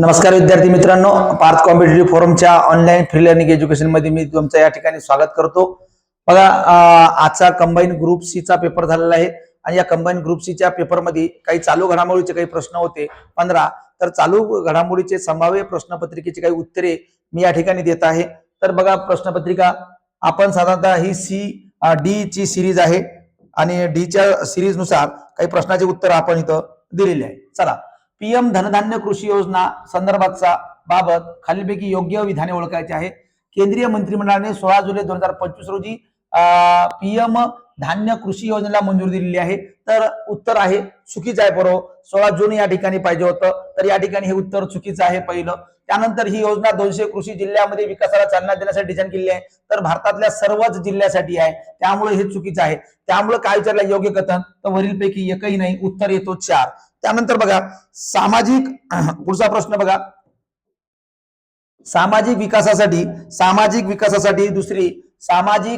नमस्कार विद्यार्थी मित्रांनो, पार्थ कॉम्पिटिटिव्ह फोरमच्या ऑनलाईन फ्री लर्निंग एज्युकेशन मध्ये मी तुमचं या ठिकाणी स्वागत करतो। बघा, आजचा कंबाईन ग्रुप सी चा पेपर झालेला आहे आणि या कंबाईन ग्रुप सी च्या पेपर मध्ये काही चालू घडामोडीचे काही प्रश्न होते 15। तर चालू घडामोडीचे संभाव्य प्रश्नपत्रिकेची काही उत्तरे मी या ठिकाणी देत आहे। तर बघा, प्रश्नपत्रिका आपण साधारणतः ही सी डी ची सिरीज आहे आणि डी च्या सिरीज नुसार काही प्रश्नाचे उत्तर आपण इथं दिलेले आहे। चला, पीएम धनधान्य कृषी योजना संदर्भाचा बाबत खालीलपैकी योग्य विधाने ओळखायची आहे। केंद्रीय मंत्रिमंडळाने 16 जुलै 2025 रोजी पीएम धान्य कृषी योजनेला मंजुरी दिलेली आहे। तर उत्तर आहे चुकीचं आहे बरोबर, 16 जून या ठिकाणी पाहिजे होतं, तर या ठिकाणी हे उत्तर चुकीचं आहे पहिलं। त्यानंतर ही योजना 200 कृषी जिल्ह्यामध्ये विकासाला चालना देण्यासाठी डिझाईन केली आहे, तर भारतातल्या सर्वच जिल्ह्यासाठी आहे, त्यामुळे हे चुकीचं आहे। त्यामुळे काय विचारलं योग्य कथन, तर वरीलपैकी एकही नाही, उत्तर येतो 4। त्यानंतर बघा, सामाजिक पुढचा प्रश्न बघा, सामाजिक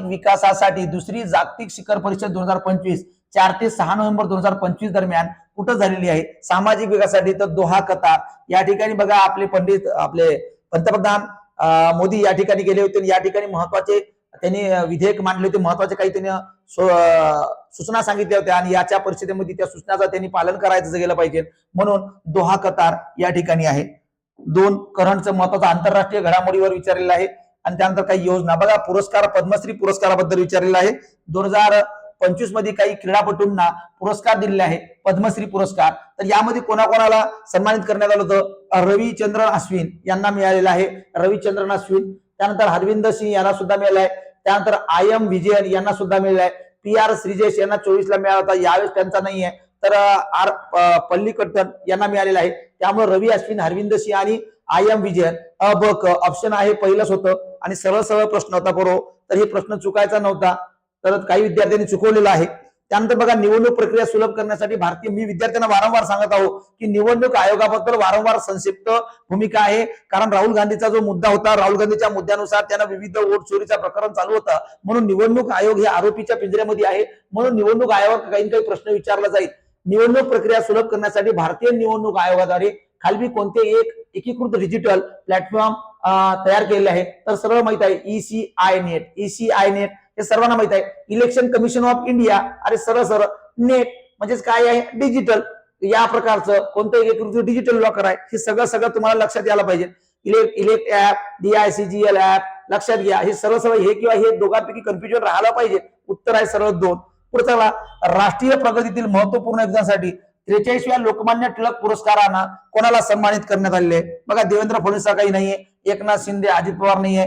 विकासासाठी दुसरी जागतिक शिखर परिषद 2025 4 ते 6 नोव्हेंबर 2025 दरम्यान कुठं झालेली आहे? सामाजिक विकासासाठी तर दोहा कतार या ठिकाणी बघा, आपले पंतप्रधान मोदी या ठिकाणी गेले होते। या ठिकाणी महत्वाचे त्यांनी विधेयक मांडले होते, महत्वाचे काही त्यांनी सूचना सांगितल्या होत्या आणि याच्या परिषदेमध्ये त्या सूचनाचं त्यांनी पालन करायचं गेलं पाहिजे, म्हणून दोहा कतार या ठिकाणी आहे। 2 करंटचं महत्वाचं आंतरराष्ट्रीय घडामोडीवर विचारलेलं आहे। आणि त्यानंतर काही योजना बघा, पुरस्कार पद्मश्री पुरस्काराबद्दल विचारलेलं आहे। 2025 मध्ये काही क्रीडापटूंना पुरस्कार दिलेले आहे, पद्मश्री पुरस्कार। तर यामध्ये कोणाकोणाला सन्मानित करण्यात आलं होतं? रविचंद्रन अश्विन यांना मिळालेला आहे, रविचंद्रन अश्विन। त्यानंतर हरविंदर सिंह यांना सुद्धा मिळालं आहे। त्यानंतर IM विजयन यांना सुद्धा मिळालं आहे। PR श्रीजेश यांना 24 ला मिळाला होता, यावेळेस त्यांचा नाही आहे। तर R पल्लीकट्टन यांना मिळालेला आहे। त्यामुळे रवी अश्विन, हरविंदर सिंह आणि IM विजयन ऑप्शन आहे पहिलंच होतं आणि सरळ सरळ प्रश्न होता बरोबर, तर हे प्रश्न चुकायचा नव्हता, तर काही विद्यार्थ्यांनी चुकवलेला आहे। त्यानंतर बघा, निवडणूक प्रक्रिया सुलभ करण्यासाठी मी विद्यार्थ्यांना वारंवार सांगत आहो की निवडणूक आयोगाबद्दल वारंवार संक्षिप्त भूमिका आहे, कारण राहुल गांधीचा जो मुद्दा होता, राहुल गांधीच्या मुद्द्यानुसार त्यांना विविध वोट चोरीचा प्रकरण चालू होता, म्हणून निवडणूक आयोग हे आरोपीच्या पिंजऱ्यामध्ये आहे, म्हणून निवडणूक आयोगावर काही प्रश्न विचारला जाईल। निवडणूक प्रक्रिया सुलभ करण्यासाठी भारतीय निवडणूक आयोगाद्वारे खाली कोणते एक एकीकृत डिजिटल प्लॅटफॉर्म तयार केलेले आहे? तर सरळ माहित आहे, ECI नेट हे सर्वांना माहित आहे। इलेक्शन कमिशन ऑफ इंडिया, अरे सरळ सरळ नेट म्हणजेच काय आहे? डिजिटल। या प्रकारचं कोणतं एकीकृत डिजिटल लॉकर आहे, हे सगळं तुम्हाला लक्षात यायला पाहिजे। इलेक्ट ऍप, DICGL ऍप लक्षात घ्या, हे सरळ हे किंवा हे दोघांपैकी कन्फ्युजन राहायला पाहिजे। उत्तर आहे सरळ 2। पुढचा, राष्ट्रीय प्रगतीतील महत्वपूर्ण योगदानासाठी 43व्या लोकमान्य टिळक पुरस्कारांना कोणाला सन्मानित करण्यात आलेले? बघा, देवेंद्र फडणवीस काही नाहीये, एकनाथ शिंदे, अजित पवार नाहीये,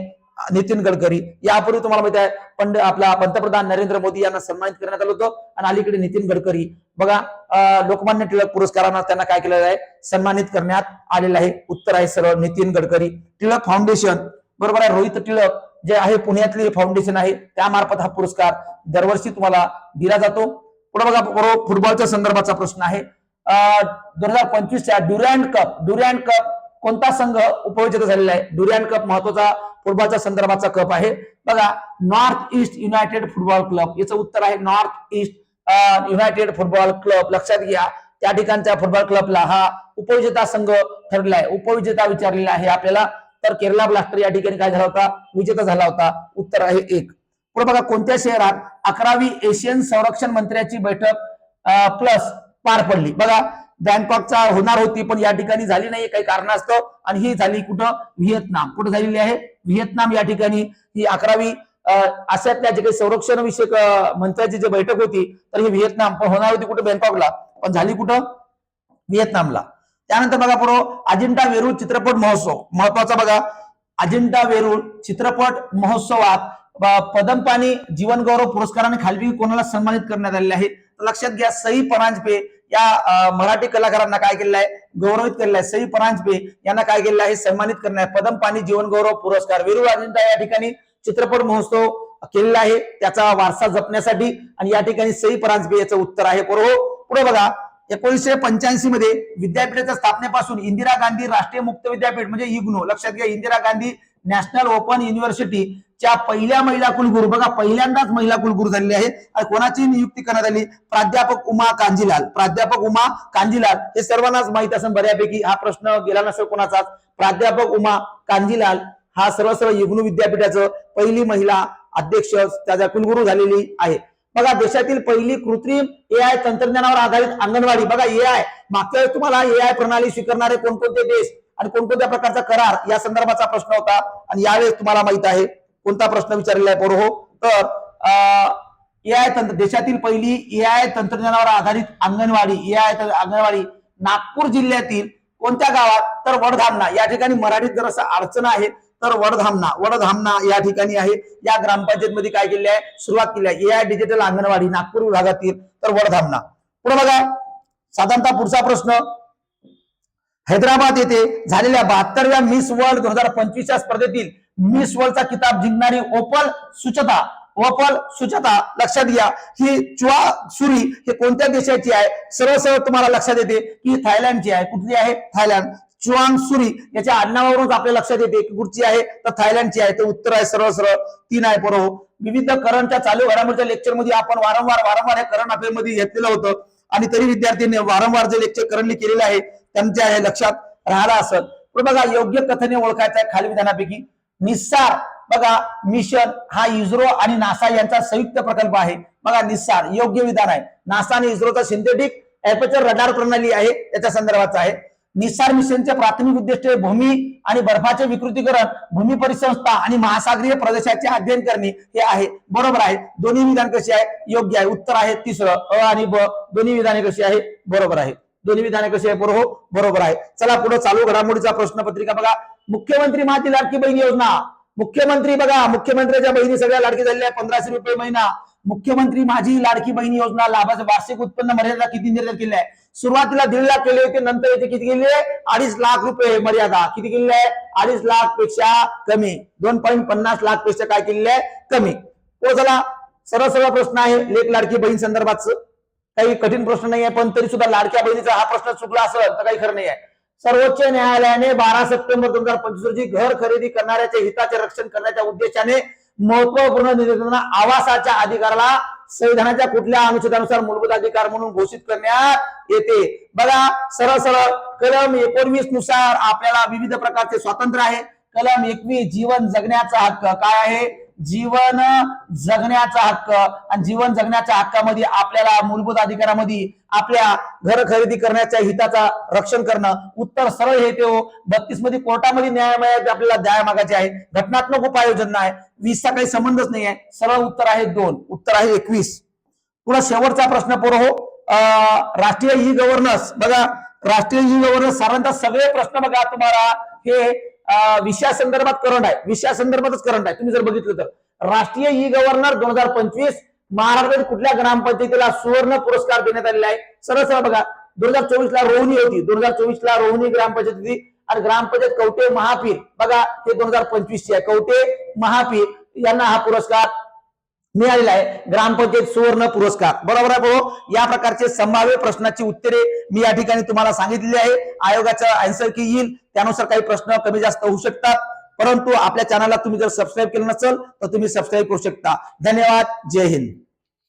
नितीन गडकरी। यापूर्वी तुम्हाला माहिती आहे आपला पंतप्रधान नरेंद्र मोदी यांना सन्मानित करण्यात आलं होतं आणि अलीकडे नितीन गडकरी बघा, लोकमान्य टिळक पुरस्कारांना त्यांना काय केलेलं आहे? सन्मानित करण्यात आलेलं आहे। उत्तर आहे सरळ नितीन गडकरी। टिळक फाउंडेशन बरोबर आहे, रोहित टिळक जे आहे पुण्यातले फाउंडेशन आहे, त्यामार्फत हा पुरस्कार दरवर्षी तुम्हाला दिला जातो। पुढे बघा, बरोबर फुटबॉलच्या संदर्भाचा प्रश्न आहे। 2025च्या ड्युरँड कप कोणता संघ उपविजेता झालेला आहे? ड्युरँड कप महत्वाचा फुटबॉलच्या संदर्भाचा कप आहे। बघा, north east United football club, याचं उत्तर आहे north east United football club. लक्षात घ्या, त्या ठिकाणच्या फुटबॉल क्लबला हा उपविजेता संघ ठरला आहे, उपविजेता विचारलेला आहे आपल्याला। तर केरला ब्लास्टर या ठिकाणी काय झाला होता? विजेता झाला होता। उत्तर आहे 1। पुढे बघा, कोणत्या शहरात 11वी एशियन संरक्षण मंत्र्याची बैठक प्लस पार पडली? बघा, बँकॉकचा होणार होती पण या ठिकाणी झाली नाही काही कारणास्तव, आणि ही झाली कुठं? व्हिएतनाम। कुठं झालेली आहे? व्हिएतनाम या ठिकाणी ही 11वी आशियातल्या जे काही संरक्षण विषयक मंत्र्याची जी बैठक होती, तर ही व्हिएतनाम पण होणार होती कुठं? बँकॉकला, पण झाली कुठं? व्हिएतनामला। त्यानंतर बघा, अजिंठा वेरूळ चित्रपट महोत्सव महत्वाचा बघा, अजिंठा वेरूळ चित्रपट महोत्सवात पद्मपाणी जीवन गौरव पुरस्काराने खाली कोणाला सन्मानित करण्यात आलेले आहे? लक्षात घ्या, सई परांजपे या मराठी कलाकारांना काय केलेलं आहे? गौरवित केलेलं आहे। सई परांजपे यांना काय केलेलं आहे? सन्मानित करण्यात पद्मपाणी जीवन गौरव पुरस्कार। वेरूळ अजिंठा या ठिकाणी चित्रपट महोत्सव केलेला आहे त्याचा वारसा जपण्यासाठी, आणि या ठिकाणी सई परांजपे याचं उत्तर आहे बरोबर। पुढे बघा, 1985 मध्ये विद्यापीठाच्या स्थापनेपासून इंदिरा गांधी राष्ट्रीय मुक्त विद्यापीठ म्हणजे इग्नू, लक्षात घ्या, Indira Gandhi national open university च्या पहिल्या महिला कुलगुरू, बघा पहिल्यांदाच महिला कुलगुरू झालेली आहे. आणि कोणाची नियुक्ती करण्यात आली? प्राध्यापक उमा कांजीलाल. प्राध्यापक उमा कांजीलाल हे सर्वांनाच माहित असेल बऱ्यापैकी, हा प्रश्न गेला नसेल कोणाचाच. प्राध्यापक उमा कांजीलाल हा सर्व इग्नू विद्यापीठाचं पहिली महिला अध्यक्ष त्याच्या कुलगुरू झालेली आहे. बघा देशातील पहिली कृत्रिम AI तंत्रज्ञानावर आधारित अंगणवाडी, बघा AI मागच्या वेळेस तुम्हाला AI प्रणाली स्वीकारणारे कोणकोणते देश आणि कोणकोणत्या प्रकारचा करार या संदर्भाचा प्रश्न होता, आणि यावेळेस तुम्हाला माहित आहे कोणता प्रश्न विचारलेला आहे पोरो. तर AI देशातील पहिली AI तंत्रज्ञानावर आधारित अंगणवाडी, AI अंगणवाडी नागपूर जिल्ह्यातील कोणत्या गावात? तर वडधामणा. या ठिकाणी मराठीत जरासा अडचण आहे, तर वडधामणा या ठिकाणी आहे. या ग्रामपंचायत मध्ये काय केले आहे? सुरुवात केली आहे AI डिजिटल अंगणवाडी नागपूर विभागातील, तर वडधामणा. पुढे बघा साधारणतः पुढचा प्रश्न, हैदराबाद येथे झालेल्या 72व्या मिस वर्ल्ड 2025 स्पर्धेतील मिस वर्ल्डचा किताब जिंकणारी ओपल सुचता लक्षात घ्या, ही चुआ सुरी हे कोणत्या देशाची आहे? सरळ तुम्हाला लक्षात येते की थायलंडची आहे. कुठली आहे? थायलंड. चुआंग सुरी याच्या आडनावावरून आपल्याला लक्षात येते की कुठची आहे? तर थायलंडची आहे. तर उत्तर आहे सरळ 3 आहे बरोबर. विविध करंटच्या चालू घडामोडीच्या लेक्चर मध्ये आपण वारंवार हे करंट अफेअर मध्ये घेतलेलं होतं, आणि तरी विद्यार्थ्यांनी वारंवार जे लेक्चर करंटली केलेलं आहे त्यांच्या हे लक्षात राहिला असत. पण बघा योग्य कथने ओळखायचा आहे खाली विधानापैकी. निस्सार बघा मिशन हा इस्रो आणि नासा यांचा संयुक्त प्रकल्प आहे. बघा निस्सार योग्य विधान आहे. नासा आणि इस्रोचा सिंथेटिक एपर्चर रडार प्रणाली आहे त्याच्या संदर्भाचा आहे. निस्सार मिशनचे प्राथमिक उद्दिष्ट भूमी आणि बर्फाचे विकृतीकरण, भूमी परिसंस्था आणि महासागरीय प्रदेशाचे अध्ययन करणे हे आहे. बरोबर आहे. दोन्ही विधान कशी आहे? योग्य आहे. उत्तर आहे तिसरं अ आणि ब. दोन्ही विधाने कशी आहे? बरोबर आहे. दोन्ही विधाने कशी आहे? बरोबर आहे. चला पुढे चालू घडामोडीचा प्रश्नपत्रिका बघा. मुख्यमंत्री माझी लाडकी बहीण योजना. मुख्यमंत्री बघा मुख्यमंत्र्याच्या बहिणी सगळ्या लाडकी झालेल्या 1500 रुपये महिना. मुख्यमंत्री माझी लाडकी बहीण योजना लाभाचे वार्षिक उत्पन्न मर्यादा किती निर्धारित केली आहे? सुरुवातीला 1.5 लाख केले होते, नंतर याचे किती केले? 2.5 लाख रुपये मर्यादा. किती केलेली आहे? 2.5 लाख पेक्षा कमी. 2.50 लाख पेक्षा काय केलेले आहे? कमी. तो चला सरळ प्रश्न आहे लेख लाडकी बहीण संदर्भात. काही कठीण प्रश्न नाही आहे, पण तरी सुद्धा लाडक्या बहिणीचा हा प्रश्न चुकला असेल तर काही खरं नाही आहे. सर्वोच्च न्यायालयाने 12 सप्टेंबर 2025 रोजी घर खरेदी करणाऱ्याच्या हिताचे रक्षण करण्याच्या उद्देशाने महत्वपूर्ण निर्देशांना आवासाच्या अधिकाराला संविधानाच्या कुठल्या अनुच्छेदानुसार मूलभूत अधिकार म्हणून घोषित करण्यात येते? बघा सरळ कलम 19 नुसार आपल्याला विविध प्रकारचे स्वातंत्र्य आहे. कलम 21 जीवन जगण्याचा हक्क. काय आहे? जीवन जगण्याचा हक्क. आणि जीवन जगण्याच्या हक्कामध्ये आपल्याला मूलभूत अधिकारामध्ये आपल्या घर खरेदी करण्याच्या हिताचा रक्षण करणं. उत्तर सरळ हे ते हो. 32 मध्ये कोर्टामध्ये न्यायालयात आपल्याला न्याय मागायचे आहे. घटनात्मक उपाययोजना आहे. 20 चा काही संबंधच नाही आहे. सरळ उत्तर आहे 2. उत्तर आहे 21. पुढे शेवटचा प्रश्न पोर हो. राष्ट्रीय ई गव्हर्नन्स. बघा राष्ट्रीय ई गव्हर्नन्स साधारणतः सगळे प्रश्न बघा तुम्हाला हे विषयासंदर्भात करंट आहे. विषयासंदर्भातच करंट आहे. तुम्ही जर बघितलं तर राष्ट्रीय ई गव्हर्नर 2025 महाराष्ट्रातील कुठल्या ग्रामपंचायतीला सुवर्ण पुरस्कार देण्यात आलेला आहे? सरळ बघा 2024 ला रोहिणी होती. 2024 ला रोहिणी ग्रामपंचायत होती. आणि ग्रामपंचायत कवठे महापीर बघा हे 2025 ची आहे. कवठे महापीर यांना हा पुरस्कार मिळालेला आहे. ग्रामपंचायत सुवर्ण पुरस्कार. बरोबर आहे बरो. या प्रकारचे संभाव्य प्रश्नाची उत्तरे मी या ठिकाणी तुम्हाला सांगितलेली आहे. आयोगाचा आन्सर की येईल त्यानुसार काही प्रश्न कमी जास्त होऊ शकतात, परंतु आपल्या चॅनलला तुम्ही जर सबस्क्राईब केलं नसेल तर तुम्ही सबस्क्राईब करू शकता. धन्यवाद. जय हिंद.